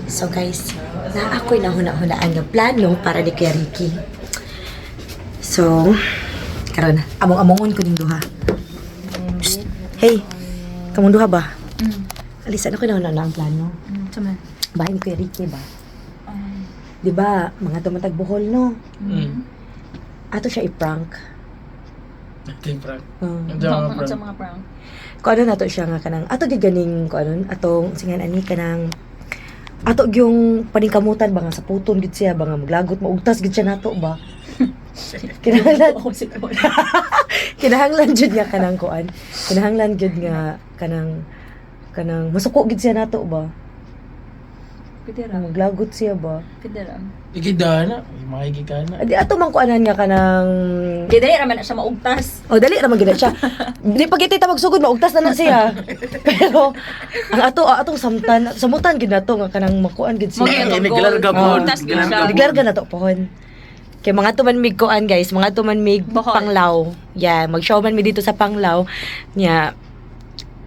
So guys, na ako'y nahuna-hunaan ng plano para ni Kuya Ricky. So, karon among-amongon ko ning duha. Psst. Hey, kamong duha ba? Alisan ako na ang plano. Saman. Bahay ni Kuya Ricky ba? Di ba, mga tumatag buhol, no? Ato siya i-prank. Acting prank. Sa mga prank. Kung ano nato siya nga kanang ato di ganing kung ano atong singan ani kanang ato yung paningkamutan ba nga sa puton gid siya ba nga maglagot maugtas gid siya nato ba. Kinahanglan kinahanglan jud nga kanang kuan. Kinahanglan jud nga kanang masuko gid siya nato ba. Pwede ra. Maglagot siya ba. Pwede ra. Ikidana. Makikikana. Di ato man kuanan nga kanang Pwede ra man na siya maugtas. oh dali ra man gid siya. Di pag kita magsugod maugtas na siya. Pero ang atong samutan gid nato nga kanang makuan gid siya. Naglarga po. Maugtas gid siya. Diglarga na to pohon. Kay mga tuman mig kuan guys, mga tuman mig Bohol. panglaw. Yeah, mag-show man mi dito sa panglaw. Nya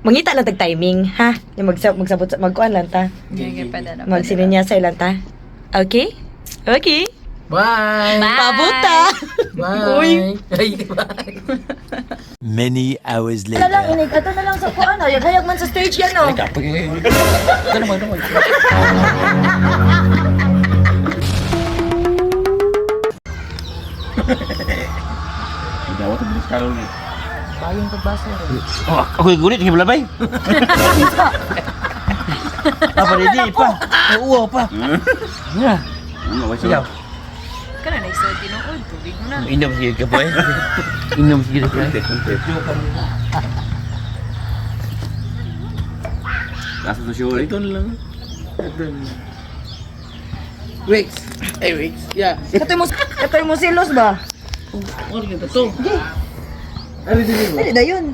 mangita lang tag timing, ha? Yung magsabot magkuan lang ta. Okay, pwede ra. Magsininyasa lang ta. Okay? Okay. Bye! Pabuta! Bye! Ay, bye! Many hours Ano lang, later. inig. Ato na lang sa kuan. Hayag man sa stage yan, oh. Kapag Ganun mo. Dawat ang bilis kalong ni. Bayong pagbasa rin. Oh, ako yung gunit, hindi malabay. Apa ready pa? Oo pa. Ya. Ano ba siya? Kana na isa tinuod tubig mo na. Inom sige ka boy. Inom sige ka. Nasa to show ito lang. Wix! Hey, Wix! Yeah! Katoy mo silos ba? Ano yung to? Ano din mo? Dali na yun.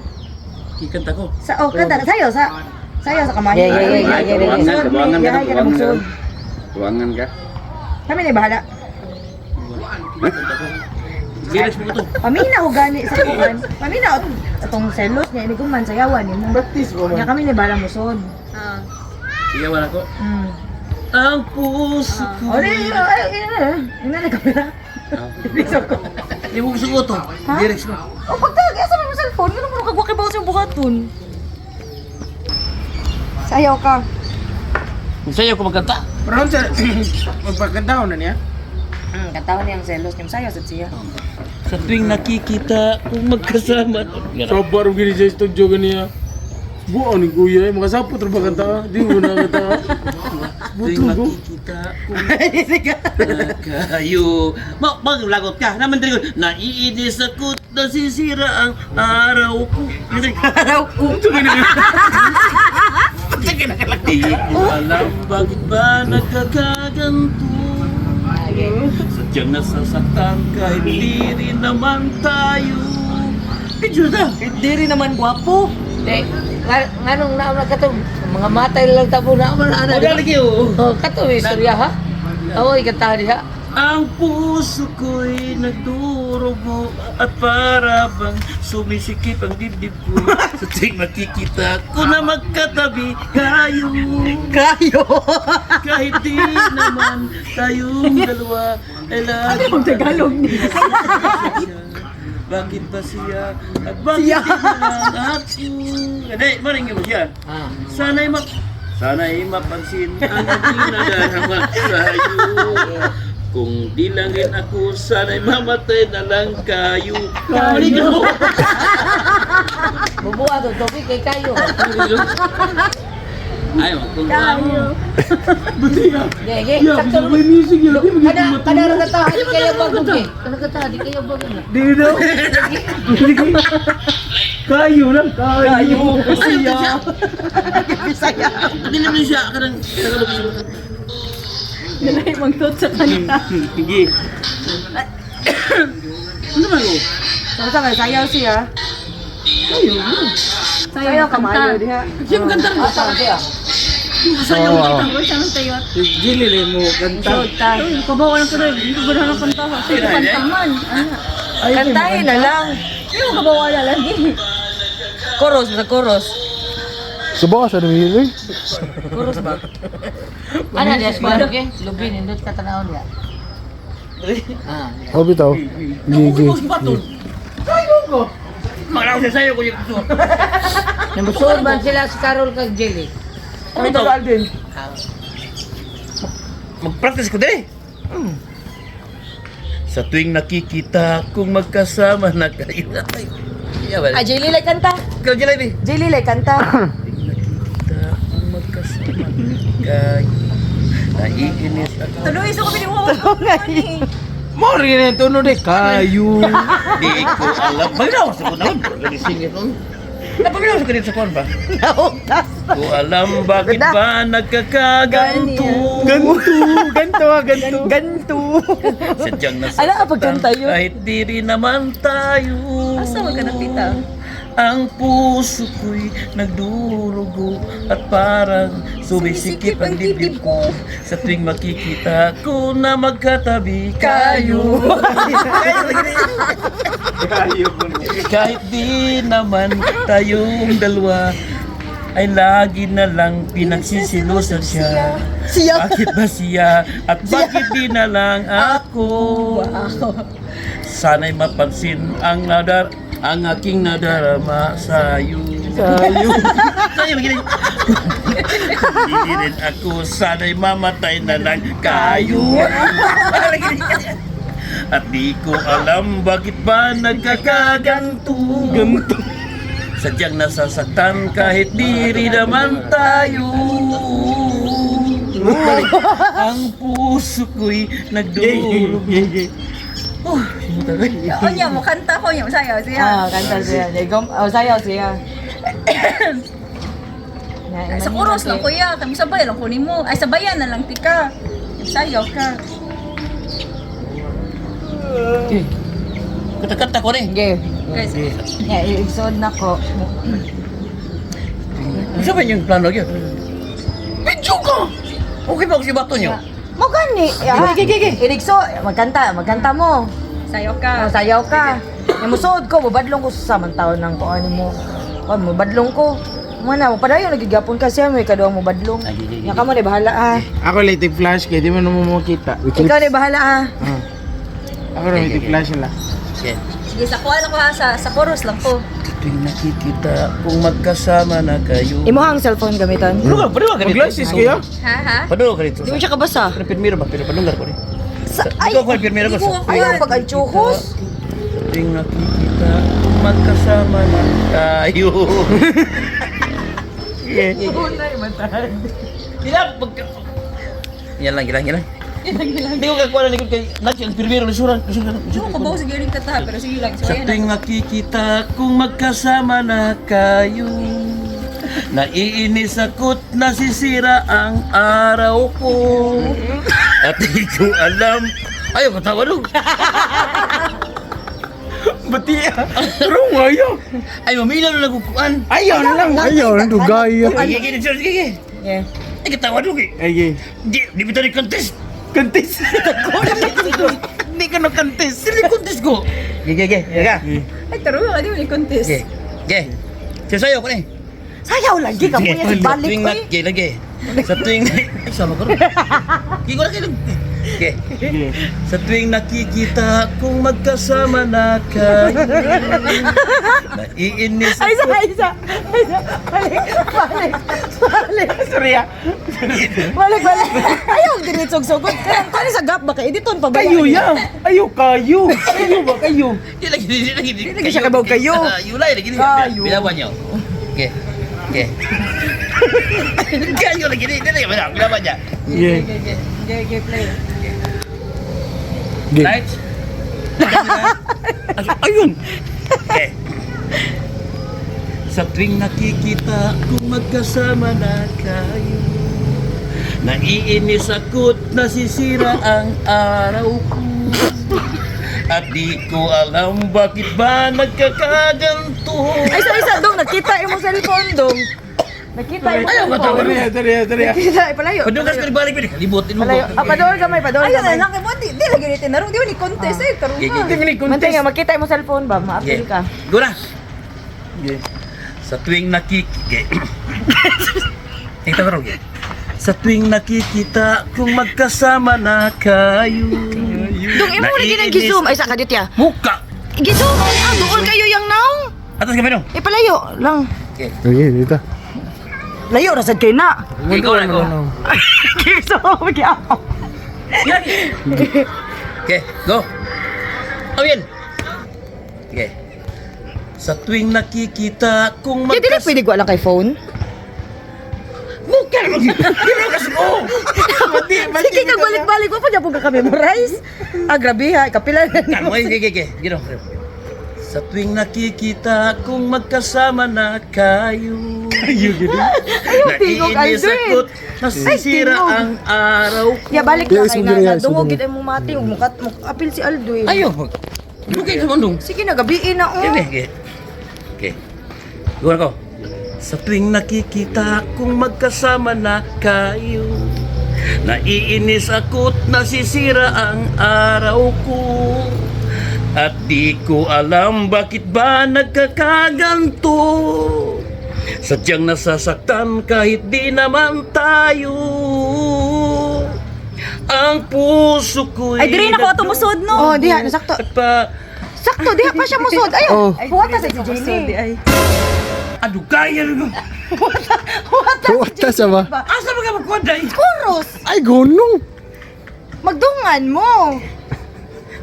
Kikanta ko. Kanta, sayo sa kamay. Tuangan ka. Kami na bahala. Gilis mo to. Paminaw gani sa kuan. Paminaw atong selos niya ini kuman sayawan ni mo. Practice mo Nya man. kami ni bala musod. Ah. Sige, wala ko. Ang puso ko. Oh, ina na kamera. Hindi mo gusto ko to. Ha? Gilis mo. O pagtag asa mo cellphone, ano mo kagwa kay bawas yung buhaton. Sayaw ka. Sa'yo ko magkanta. Pero sa magpagkanta na niya. Kantawan niyang selos niyang sayaw sa siya. Sa tuwing nakikita kung magkasama. So, parang gini sa studio ganiya. Buo ni kuya, makasapot rin ba kanta? Di mo na kanta. Tuwing makikita kung kayo. Maglagot ka. Naman din ko. Naiinis ako. Nasisira ang araw ko. Araw ko. Di ko alam bakit ba nagkakaganto. Sadyang nasasaktan kahit di rin naman tayo. Pidyo na. Hindi rin naman gwapo. Nganong naamla ka to? Mga matay lang tabo na ako na. O lagi o. Oh, kato istorya ha. Oo, ikantahan diha. Ang puso ko'y nagdurugo at para bang sumisikip ang dibdib ko. Sa tuwing makikita ko na magkatabi kayo. Kahit di naman tayong dalawa ay lagi. Ano yung Tagalog niya? Bakit ba siya? At bakit di lang ako? Hindi, maringin mo siya. Sana'y mapansin ang ating naghahangat sa'yo. Kung di lang rin ako, sana'y mamatay na lang kayo. Kayo! Bubuha to, topic kay kayo. Ay, kung kayo. Gege, sakto. Kada nagkatahan di kayo bagog eh. Kada nagkatahan di kayo bagog na. Di daw. Kayo lang. Kayo. Bisaya. Hindi naman siya. Karang Dalay magtot sa kanta. Sige. Ano ba ko? Sama-sama, sayaw siya. Sayaw ka maayo diha. Siyang kanta mo. Siya. Sayang mo kita. Uy, siya nang tayot. Gilili mo kanta. Uy, kabawa lang ka rin. Hindi ko ba na kanta? Sige, kanta man. Ano? Kantahin na lang. Hindi mo kabawa na lagi. Chorus, sa chorus. Subukan sa namili. Ano dia sekolah ke? Lebih nindut kata naon dia. Oh, bitaw. Gigi. Malang sa sayo ko yung gusto. Nambusod man sila si Carol kag Jelly. Kami to Alden. Mag-practice ko din. Sa tuwing nakikita kung magkasama na kayo. Ah, Jay Lilay kanta. Ikaw, Jalebi. Jay Lilay kanta. Nakikita kung magkasama kayo. Naiinis ako. Tuloy, so kami ni mo. Mo rin yung tuno de kayo. Di ko alam. Pagkinawas ako naman. Nagisingin nun. Napagkinawas ko dito sa kwan ba? Naugtas. Ko alam bakit ba nagkakaganto. Ganto. Sadyang Ala, pagkanta yun. kahit di rin naman tayo. Asa wag ka na, tita? Ang puso ko'y nagdurugo at parang sumisikip ang dibdib ko sa tuwing makikita ko na magkatabi kayo. Kahit di naman tayong dalawa ay lagi na lang pinagsisilusan siya. Bakit ba siya at bakit di na lang ako? Sana'y mapansin ang aking nadarama sa'yo. Sa'yo, begini. Hindi rin ako sana'y mamatay na lang kayo. At di ko alam bakit ba nagkakaganto. Sadyang nasasaktan kahit di rin naman tayo. Ang puso ko'y nagdurog. Oh, Oo niya, mo kanta ko niya, sayaw siya. Kanta siya. Sayaw siya. Sa kuros lang kuya, kami sabay lang kunin mo. Ay, sabayan na lang tika. Sayaw ka. kata-kata ko rin. Sige. Guys, Iisod na ko. Isa ba yung plano yun? Medyo ka! Okay ba kung si bato nyo? Mo gani. Irigso, magkanta mo. sayaw ka. Sayaw ka. Musod ko, mabadlong ko sa samantaon ng kung ano mo. Mabadlong ko. Mana, padayon nagigapon ka siya, may kaduang mabadlong. Nga ka mo, di bahala ah. Ako late flash kaya di mo naman makita. Ikaw di bahala ah. Ako rin late flash nila. Okay. Sige, sa kuha lang ko ha, sa chorus lang ko. Tuwing nakikita kung magkasama na kayo. Imo ang cellphone gamiton? Padulog ka dito. Mag-glasses kayo? Ha? Padulog ka dito. Di mo siya kabasa. Pero pirmiro ba? Pero padulog ko rin. Ay, Ikaw ko pirmiro ko. ayaw pag-anchukos. Tuwing nakikita kung magkasama na kayo. Ilang pagka... Yan lang. Hindi ko kakuha na likod kay Nachi, ang pirmiro, lisuran. Ano ko ba sige rin kata, pero sige lang. So, Sa ayan tuwing nakikita kung magkasama na kayo, naiinis ako't nasisira ang araw ko. At di ko alam. Ayaw, katawa nung. Bati Pero ngayon. Ay, mamila na nagkukuan. Ayaw na lang. Ayaw na dugay. Sige. Yeah. Ay, katawa nung eh. Ay, Di bita ni contest. kantis. Hindi ka nag-contest. Hindi contest ko. Sige. Ay, taro ka, di mo ni contest. Sige. Sasayaw ko na eh. Sayaw lagi ka mo yan si balik ko eh. Lagi. Sa tuwing... Ay, sama ko rin. Hindi ko na kayo. Okay. Sa tuwing nakikita kung magkasama na kayo, naiinis Ay, ako. isa. Balik. Sorry ah. Balik. Ayaw, dinitsog-sugot. Kaya sa gap ba kayo? Editon pa ba? Kayo ya. Kayo. Kayo ba kayo? Di lagi siya kabaw kayo. Yulay lagi. Kayo. Bilawan niyo. Okay. Kayo lagi. Di lagi. Bilawan niya. Yeah. Play. Lights. Ayun. Okay. Sa tuwing nakikita kung magkasama na kayo, naiinis ako't nasisira ang araw ko. At di ko alam bakit ba nagkakaganto. Ay, isa dong. Nakita yung cellphone dong. Nakita yung Ayaw ka tawa. Sorry. Nakita, palayo. Padugas ka balik pwede kalimutin mo. Palayo. Padool gamay. Ayun na lang, mo, di lagi ni tinarong, di mo ni contest eh, taro Gigi. ka. Mantay nga, makita yung cellphone ba? Ma-appeal ka. Go na. Sa Sa tuwing Ito bro, sa tuwing nakikita kung magkasama na kayo. Dong, imo lagi nang gizoom. Ay, sa kadit ya. Muka! Gizoom! Ah, doon kayo yung naong. Atas kami dong. Palayo lang. Okay, dito. Layo, rasad kayo na. Ikaw na ko. Gizoom, magyamo. Okay, go. Awin. Okay. Sa tuwing nakikita kung Kaya dili pwede ko lang kay phone. Muka naman! Ginawa kasi ko! Sige ka balik-balik mo pa niya po ka-memorize. Ah, grabe ha. Kapila na Kan mo, sige. Ginawa. Sa tuwing nakikita kung magkasama na kayo. tingog, Naiinis Aldrin. ako't nasisira tingog. ang araw ko. Ya balik na Yes, kay sundiri, na. yes, Dungog sundiri. gid mo mati ug mukat mo apil si Aldo eh. Ayaw. Bukay ka mandong. Sige na gabiin na oh. Okay. Gawin ko. Sa tuwing nakikita kung magkasama na kayo, naiinis ako't nasisira ang araw ko. At di ko alam bakit ba nagkakaganto. Sadyang nasasaktan kahit di naman tayo. Ang puso ko'y Ay, diri na ko tumusod Oh, no. diha nasakto. Sakto diha pa siya musod. Ayo. Oh. Huwata sa si Jenny. Ay. Ado kaya rin. Wata siya ba? Asa ba ka magkwaday? Kuros. Ay, gonong! Magdungan mo.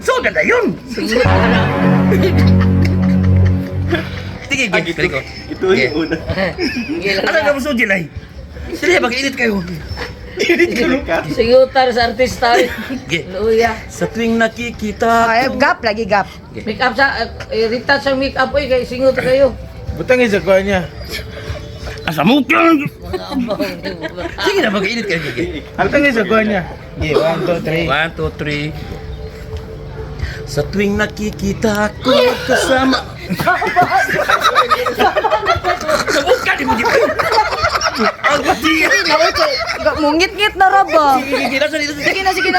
So, ganda yun! Sige, gili ko. Ito yung una. Ano ka mo so, Jilay? Sila, mag-init kayo. Singutar sa artista. Sige. Luya. Sa tuwing nakikita Ay, ko, gap lagi gap. Make up sa, retouch ang make up oy kay singutar kayo. Butang isa ko niya. asa mo ka? Sige na, mag-init kayo. Sige. Butang isa ko niya. Yeah, 1, 2, 3. 1, 2, 3. Sa tuwing nakikita ko kasama... Nabuka di mo di ba? Ang matiya! Mungit-ngit na raba. Sige, nasa dito. Sige na. Sige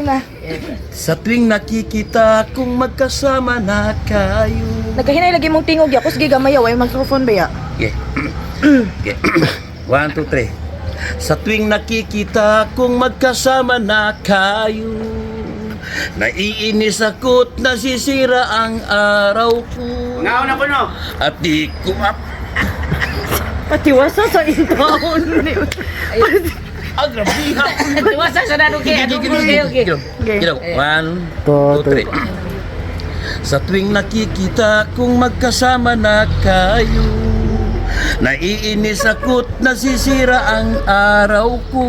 na. Sa tuwing nakikita kung magkasama na kayo. Nagkahinay lagi mong tingog ya. Kus gigamayaw ay microphone ba ya? Okay. Okay. 1, 2, 3. Sa tuwing nakikita kung magkasama na kayo, naiinis ako't nasisira ang araw ko. Ngaon ako no. At di ko Patiwasa sa intaon. Ang grabe. Tiwasa sa nano kay ano okay. Gino. 1, 2, 3. Sa tuwing nakikita kung magkasama na kayo, naiinis ako't nasisira ang araw ko.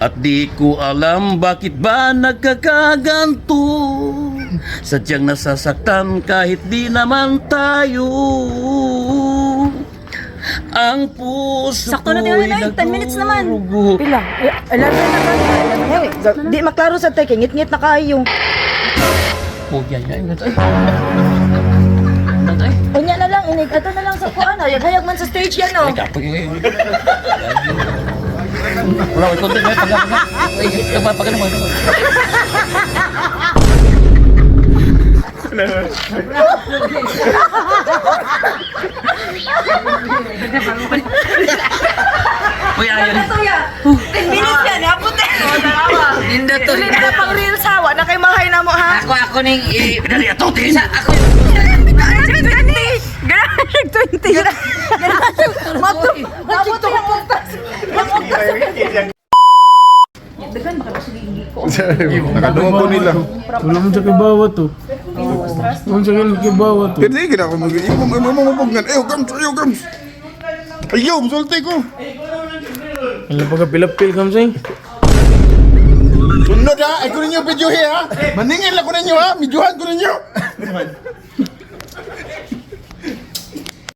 At di ko alam bakit ba nagkakaganto. Sadyang nasasaktan kahit di naman tayo. Ang puso Sakto na tayo na, 10 minutes naman. nagdurugo. Pila? 11 na ka. Di maklaro sa tay. Ngit-ngit na kayo. Pugyan na. Unya na lang. Inig. Ato na lang sa kuan. Hayag man sa stage yan oh. Wala ko konti na pagka. Pagka mo. Uy, ayan. 10 minutes yan. Hapot eh. Linda to. Dili na pang real sawa. Na kay mahay na mo ha. Ako ning Dali ato tin. ako 20. Garage 20. Mabot yung pagtas. Nakadungo ko nila. Wala mo sa kibawa to. Wala mo sa kibawa to. Kasi gina ako mag-iipong. Ayaw, gams! Ayaw, musulti ko! Wala pa ka pilapil kam say. Sunod ha! Ay ko ninyo video ha! Maningin lang ko ninyo ha! Videohan ko ninyo!